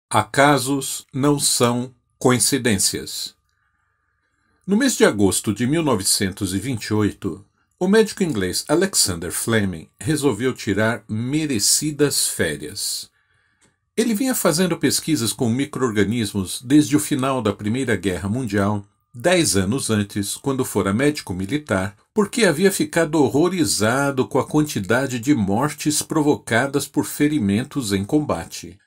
Acasos não são coincidências. No mês de agosto de 1928, o médico inglês Alexander Fleming resolveu tirar merecidas férias. Ele vinha fazendo pesquisas com micro-organismos desde o final da Primeira Guerra Mundial, 10 anos antes, quando fora médico militar, porque havia ficado horrorizado com a quantidade de mortes provocadas por ferimentos em combate.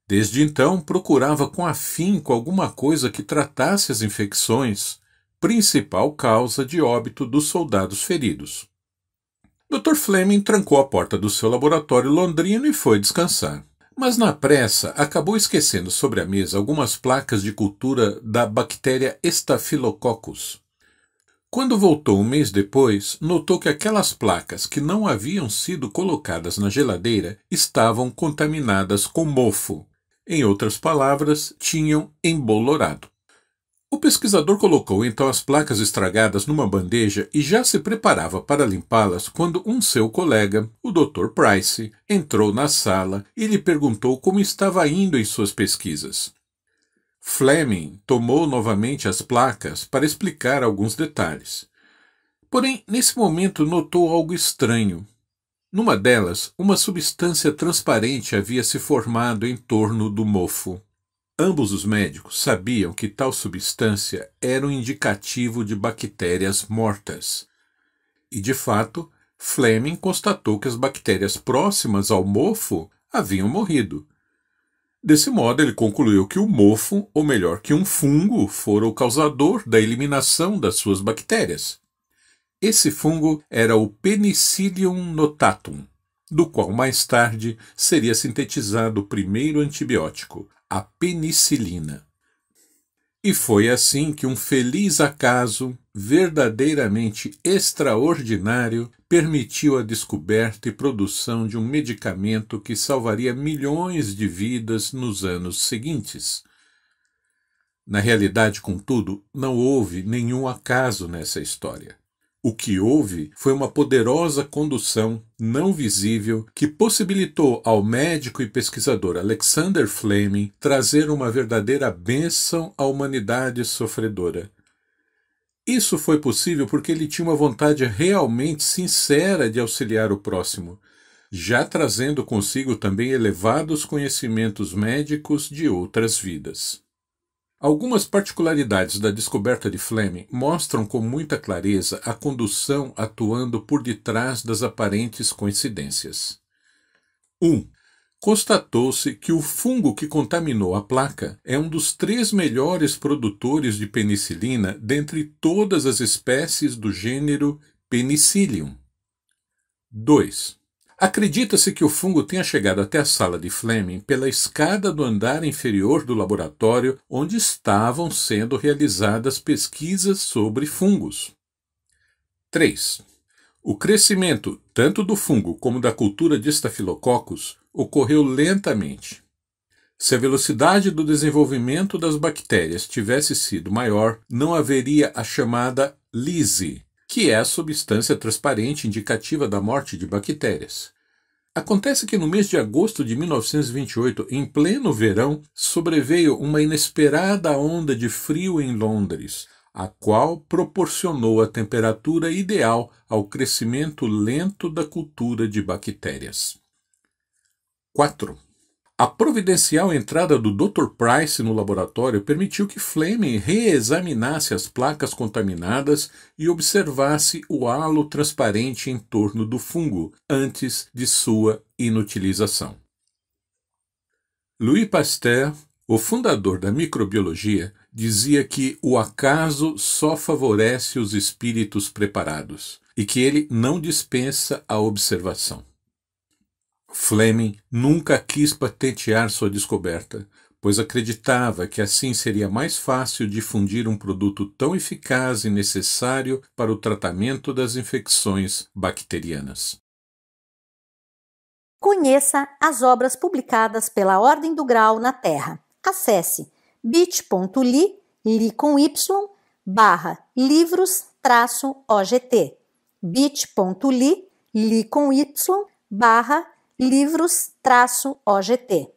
Desde então, procurava com afinco alguma coisa que tratasse as infecções, principal causa de óbito dos soldados feridos. Dr. Fleming trancou a porta do seu laboratório londrino e foi descansar. Mas na pressa, acabou esquecendo sobre a mesa algumas placas de cultura da bactéria Staphylococcus. Quando voltou um mês depois, notou que aquelas placas que não haviam sido colocadas na geladeira estavam contaminadas com mofo. Em outras palavras, tinham embolorado. O pesquisador colocou então as placas estragadas numa bandeja e já se preparava para limpá-las quando seu colega, o Dr. Price, entrou na sala e lhe perguntou como estava indo em suas pesquisas. Fleming tomou novamente as placas para explicar alguns detalhes. Porém, nesse momento notou algo estranho. Numa delas, uma substância transparente havia se formado em torno do mofo. Ambos os médicos sabiam que tal substância era um indicativo de bactérias mortas. E, de fato, Fleming constatou que as bactérias próximas ao mofo haviam morrido. Desse modo, ele concluiu que o mofo, ou melhor, que um fungo, fora o causador da eliminação das suas bactérias. Esse fungo era o Penicillium notatum, do qual mais tarde seria sintetizado o primeiro antibiótico, a penicilina. E foi assim que um feliz acaso, verdadeiramente extraordinário, permitiu a descoberta e produção de um medicamento que salvaria milhões de vidas nos anos seguintes. Na realidade, contudo, não houve nenhum acaso nessa história. O que houve foi uma poderosa condução não visível que possibilitou ao médico e pesquisador Alexander Fleming trazer uma verdadeira bênção à humanidade sofredora. Isso foi possível porque ele tinha uma vontade realmente sincera de auxiliar o próximo, já trazendo consigo também elevados conhecimentos médicos de outras vidas. Algumas particularidades da descoberta de Fleming mostram com muita clareza a condução atuando por detrás das aparentes coincidências. 1. Constatou-se que o fungo que contaminou a placa é um dos 3 melhores produtores de penicilina dentre todas as espécies do gênero Penicillium. 2. Acredita-se que o fungo tenha chegado até a sala de Fleming pela escada do andar inferior do laboratório onde estavam sendo realizadas pesquisas sobre fungos. 3. O crescimento tanto do fungo como da cultura de Staphylococcus ocorreu lentamente. Se a velocidade do desenvolvimento das bactérias tivesse sido maior, não haveria a chamada lise, que é a substância transparente indicativa da morte de bactérias. Acontece que no mês de agosto de 1928, em pleno verão, sobreveio uma inesperada onda de frio em Londres, a qual proporcionou a temperatura ideal ao crescimento lento da cultura de bactérias. 4. A providencial entrada do Dr. Price no laboratório permitiu que Fleming reexaminasse as placas contaminadas e observasse o halo transparente em torno do fungo antes de sua inutilização. Louis Pasteur, o fundador da microbiologia, dizia que o acaso só favorece os espíritos preparados e que ele não dispensa a observação. Fleming nunca quis patentear sua descoberta, pois acreditava que assim seria mais fácil difundir um produto tão eficaz e necessário para o tratamento das infecções bacterianas. Conheça as obras publicadas pela Ordem do Grau na Terra. Acesse bit.ly, livros-ogt, bit.ly, livros-ogt.